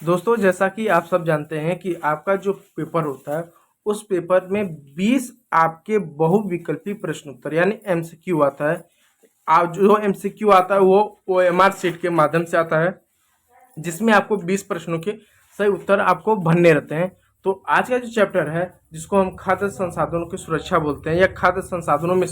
दोस्तों, जैसा कि आप सब जानते हैं कि आपका जो पेपर होता है उस पेपर में 20 आपके बहुविकल्पी प्रश्न उत्तर यानी एमसीक्यू आता है। आप जो एमसीक्यू आता है वो ओएमआर शीट के माध्यम से आता है, जिसमें आपको 20 प्रश्नों के सही उत्तर आपको भरने रहते हैं। तो आज का जो चैप्टर है, जिसको हम खाद्य संसाधनों की सुरक्षा बोलते हैं या खाद्य संसाधनों में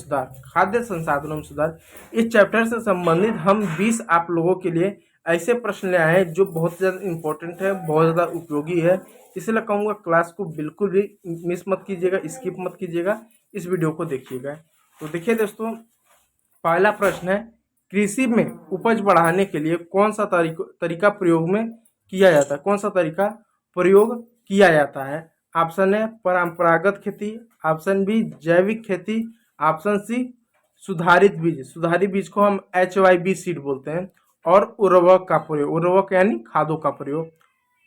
सुधार, इस चैप्टर से संबंधित हम 20 आप लोगों के लिए ऐसे प्रश्न ले आए हैं जो बहुत ज़्यादा इंपॉर्टेंट है, बहुत ज़्यादा उपयोगी है। इसलिए कहूँगा क्लास को बिल्कुल भी मिस मत कीजिएगा, स्किप मत कीजिएगा, इस वीडियो को देखिएगा। तो देखिए दोस्तों, पहला प्रश्न है, कृषि में उपज बढ़ाने के लिए कौन सा तरीका प्रयोग में किया जाता है? कौन सा तरीका प्रयोग किया जाता है? ऑप्शन है परंपरागत खेती, ऑप्शन बी जैविक खेती, ऑप्शन सी सुधारित बीज को हम HYB सीड बोलते हैं, और उर्वरक यानी खादों का प्रयोग,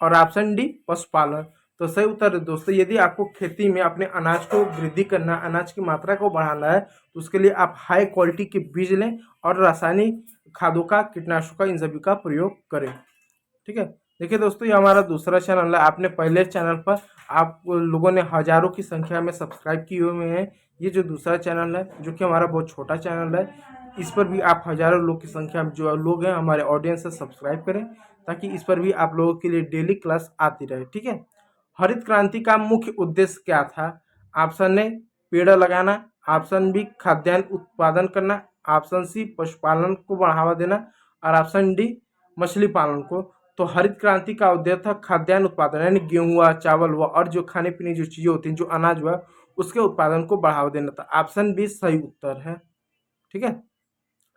और ऑप्शन डी पशुपालन। तो सही उत्तर है दोस्तों, यदि आपको खेती में अपने अनाज को वृद्धि करना, अनाज की मात्रा को बढ़ाना है, तो उसके लिए आप हाई क्वालिटी के बीज लें और रासायनिक खादों का, कीटनाशकों का, इन सभी का प्रयोग करें। ठीक है। देखिए दोस्तों, ये हमारा दूसरा चैनल है। आपने पहले चैनल पर आप लोगों ने हजारों की संख्या में सब्सक्राइब किए हुए हैं। ये जो दूसरा चैनल है, जो कि हमारा बहुत छोटा चैनल है, इस पर भी आप हजारों लोग की संख्या में जो लोग हैं हमारे ऑडियंस से सब्सक्राइब करें, ताकि इस पर भी आप लोगों के लिए डेली क्लास आती रहे। ठीक है। हरित क्रांति का मुख्य उद्देश्य क्या था? ऑप्शन ए पेड़ लगाना, ऑप्शन बी खाद्यान्न उत्पादन करना, ऑप्शन सी पशुपालन को बढ़ावा देना, और ऑप्शन डी मछली पालन को। तो हरित क्रांति का उद्देश्य था खाद्यान्न उत्पादन, यानी गेहूं हुआ, चावल हुआ, और जो खाने पीने जो चीजें होती हैं, जो अनाज हुआ, उसके उत्पादन को बढ़ावा देना था। ऑप्शन बी सही उत्तर है। ठीक है।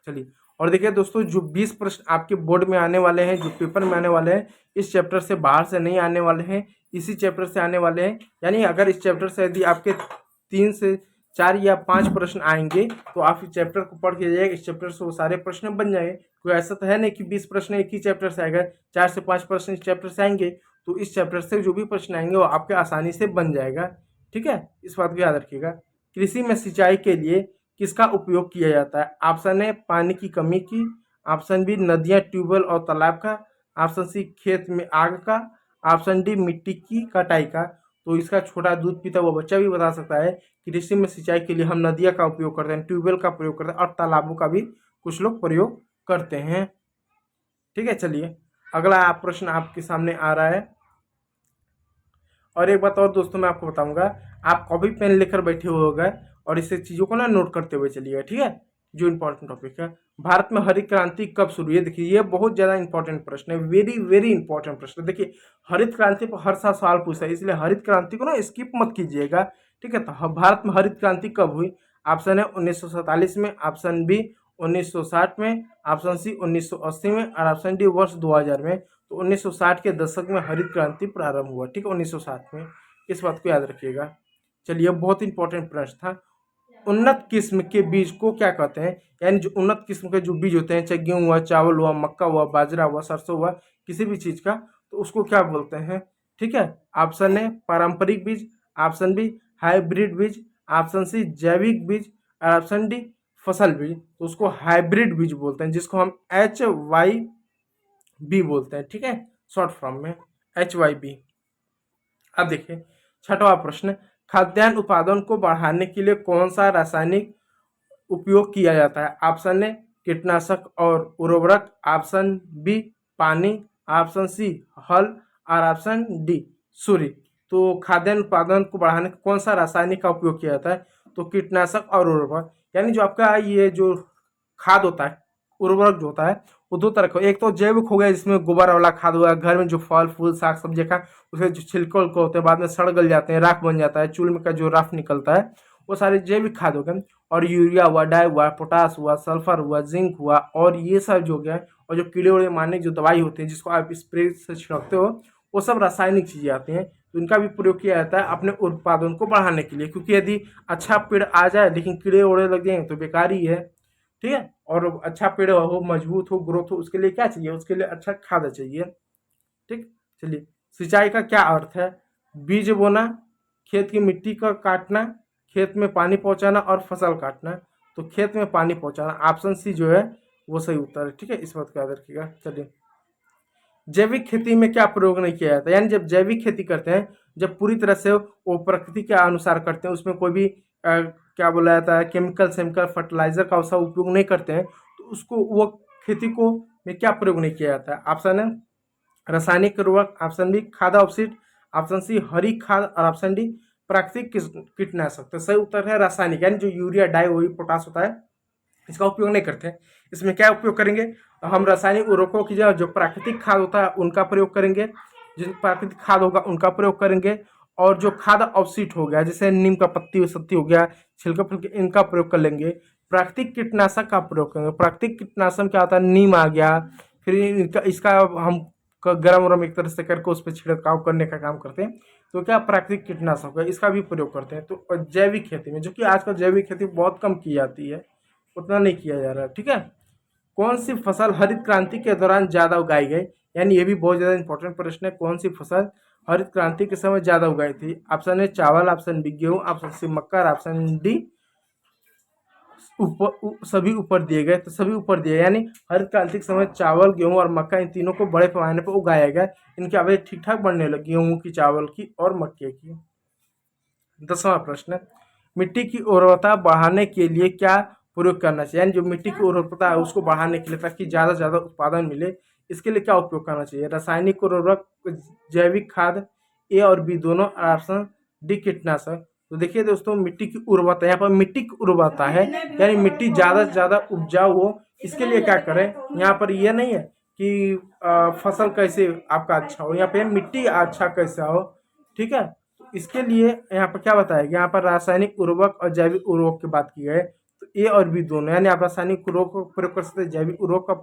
चलिए, और देखिए दोस्तों, जो 20 प्रश्न आपके बोर्ड में आने वाले हैं, जो पेपर में आने वाले हैं, इस चैप्टर से बाहर से नहीं आने वाले हैं, इसी चैप्टर से आने वाले हैं। यानी अगर इस चैप्टर से यदि आपके 3 से 4 या 5 प्रश्न आएंगे, तो आप इस चैप्टर को पढ़ के जाइएगा, इस चैप्टर से वो सारे प्रश्न बन जाएंगे। कोई ऐसा तो है नहीं कि 20 प्रश्न एक ही चैप्टर से आएगा, 4 से 5 प्रश्न इस चैप्टर से आएंगे, तो इस चैप्टर से जो भी प्रश्न आएंगे वो आपके आसानी से बन जाएगा। ठीक है, इस बात को याद रखिएगा। कृषि में सिंचाई के लिए किसका उपयोग किया जाता है? ऑप्शन है पानी की कमी की, ऑप्शन बी नदियां, ट्यूबवेल और तालाब का, ऑप्शन सी खेत में आग का, ऑप्शन डी मिट्टी की कटाई का। तो इसका छोटा दूध पीता हुआ बच्चा भी बता सकता है कि कृषि में सिंचाई के लिए हम नदियां का उपयोग करते हैं, ट्यूबवेल का प्रयोग करते हैं, और तालाबों का भी कुछ लोग प्रयोग करते हैं। ठीक है। चलिए, अगला प्रश्न आपके सामने आ रहा है। और एक बात और दोस्तों, मैं आपको बताऊंगा, आप कॉपी पेन लेकर बैठे हुए होगा और इसे चीज़ों को ना नोट करते हुए चलिएगा। ठीक है। जो इंपॉर्टेंट टॉपिक है, भारत में हरित क्रांति कब शुरू हुई? देखिए, ये बहुत ज़्यादा इंपॉर्टेंट प्रश्न है, वेरी वेरी इंपॉर्टेंट प्रश्न। देखिए, हरित क्रांति पर हर साल सवाल पूछता है, इसलिए हरित क्रांति को ना स्किप मत कीजिएगा। ठीक है। तो भारत में हरित क्रांति कब हुई? ऑप्शन है 1947 में, ऑप्शन बी 1960 में, ऑप्शन सी 1980 में, और ऑप्शन डी वर्ष 2000 में। तो 1960 के दशक में हरित क्रांति प्रारंभ हुआ। ठीक है, 1960 में, इस बात को याद रखिएगा। चलिए, बहुत इंपॉर्टेंट प्रश्न था। उन्नत किस्म के बीज को क्या कहते हैं? यानी जो उन्नत किस्म के जो बीज होते हैं, चाहे गेहूं हुआ, चावल हुआ, मक्का हुआ, बाजरा हुआ, सरसों हुआ, किसी भी चीज का, तो उसको क्या बोलते हैं? ठीक है। ऑप्शन है पारंपरिक बीज, ऑप्शन बी हाइब्रिड बीज, ऑप्शन सी जैविक बीज, और ऑप्शन डी फसल बीज। तो उसको हाइब्रिड बीज बोलते हैं, जिसको हम HYB बोलते हैं। ठीक है, शॉर्ट फॉर्म में HYB। अब देखिए, छठवां प्रश्न, खाद्यान्न उत्पादन को बढ़ाने के लिए कौन सा रासायनिक उपयोग किया जाता है? ऑप्शन ए कीटनाशक और उर्वरक, ऑप्शन बी पानी, ऑप्शन सी हल, और ऑप्शन डी सूर्य। तो खाद्यान्न उत्पादन को बढ़ाने का कौन सा रासायनिक का उपयोग किया जाता है? तो कीटनाशक और उर्वरक, यानी जो आपका ये जो खाद होता है, उर्वरक जो होता है, वो दो तरह का, एक तो जैविक हो गया, जिसमें गोबर वाला खाद हुआ, घर में जो फल फूल साग सब्जी का उसके जो छिलके उलके होते हैं, बाद में सड़ गल जाते हैं, राख बन जाता है, चूल्हे का जो राख निकलता है, वो सारे जैविक खाद हो गए। और यूरिया हुआ, डाई हुआ, पोटास हुआ, सल्फर हुआ, जिंक हुआ, और ये सब जो गया, और जो कीड़े उड़े मारने की जो दवाई होती है, जिसको आप स्प्रे से छिड़कते हो, वो सब रासायनिक चीजें आती हैं। तो इनका भी प्रयोग किया जाता है अपने उत्पादन को बढ़ाने के लिए, क्योंकि यदि अच्छा पेड़ आ जाए लेकिन कीड़े उड़े लग जाएंगे तो बेकार ही है। ठीक है। और अच्छा पेड़ हो, मजबूत हो, ग्रोथ हो, उसके लिए क्या चाहिए? उसके लिए अच्छा खाद चाहिए। ठीक। चलिए, सिंचाई का क्या अर्थ है? बीज बोना, खेत की मिट्टी का काटना, खेत में पानी पहुंचाना, और फसल काटना। तो खेत में पानी पहुंचाना, ऑप्शन सी जो है वो सही उत्तर है। ठीक है, इस बात को याद रखिएगा। चलिए, जैविक खेती में क्या प्रयोग नहीं किया जाता, यानी जब जैविक खेती करते हैं, जब पूरी तरह से वो प्रकृति के अनुसार करते हैं, उसमें कोई भी क्या बोला जाता है, केमिकल फर्टिलाइजर का उसका उपयोग नहीं करते हैं, तो उसको वो खेती को में क्या प्रयोग नहीं किया जाता है। ऑप्शन है रासायनिक उर्वरक, ऑप्शन बी खाद अपशिष्ट, ऑप्शन सी हरी खाद और ऑप्शन डी प्राकृतिक कीटनाशक। तो सही उत्तर है रासायनिक, यानी जो यूरिया डाई वही पोटास होता है, इसका उपयोग नहीं करते हैं। इसमें क्या उपयोग करेंगे, तो हम रासायनिक उर्वरकों की जगह जो प्राकृतिक खाद होता है उनका प्रयोग करेंगे, जो प्राकृतिक खाद होगा उनका प्रयोग करेंगे, और जो खाद अवशिष्ट हो गया जैसे नीम का पत्ती सत्ती हो गया, छिलका फुलके, इनका प्रयोग कर लेंगे। प्राकृतिक कीटनाशक का प्रयोग करेंगे। प्राकृतिक कीटनाशक क्या होता है, नीम आ गया, फिर इनका इसका हम गरम वरम एक तरह से करके उस पर छिड़काव करने का काम करते हैं, तो क्या प्राकृतिक कीटनाशक है, इसका भी प्रयोग करते हैं। तो जैविक खेती में, जो कि आजकल जैविक खेती बहुत कम की जाती है, उतना नहीं किया जा रहा है, ठीक है। कौन सी फसल हरित क्रांति के दौरान ज्यादा उगाई गई, यानी ये भी बहुत ज्यादा इंपॉर्टेंट प्रश्न है। कौन सी फसल हरित क्रांति के समय ज्यादा उगाई थी। ऑप्शन है चावल, ऑप्शन बी गेहूं, ऑप्शन सी मक्का, ऑप्शन डी सभी ऊपर दिए गए। तो सभी ऊपर दिए, यानी हरित क्रांति के समय चावल, गेहूं और मक्का, इन तीनों को बड़े पैमाने पर उगाया गया। इनकी आवाज ठीक ठाक बढ़ने लगी, गेहूं की, चावल की और मक्के की। 10वां प्रश्न, मिट्टी की उर्वरता बढ़ाने के लिए क्या प्रयोग करना चाहिए, यानी जो मिट्टी की उर्वरता है उसको बढ़ाने के लिए, ताकि ज़्यादा से ज़्यादा उत्पादन मिले, इसके लिए क्या उपयोग करना चाहिए। रासायनिक उर्वरक, जैविक खाद, ए और बी दोनों, ऑप्शन डी कीटनाशक। तो देखिए दोस्तों, मिट्टी की उर्वरता, यहाँ पर मिट्टी की उर्वरता है, यानी मिट्टी ज़्यादा से ज़्यादा उपजाऊ हो, इसके लिए क्या करें। यहाँ पर यह नहीं है कि फसल कैसे आपका अच्छा हो, यहाँ पे मिट्टी अच्छा कैसा हो, ठीक है। इसके लिए यहाँ पर क्या बताया गया, यहाँ पर रासायनिक उर्वरक और जैविक उर्वरक की बात की है। तो ए और बी दोनों, यानी आप रासायनिक उर्वरक का प्रयोग कर सकते हैं, जैविक उर्वरक का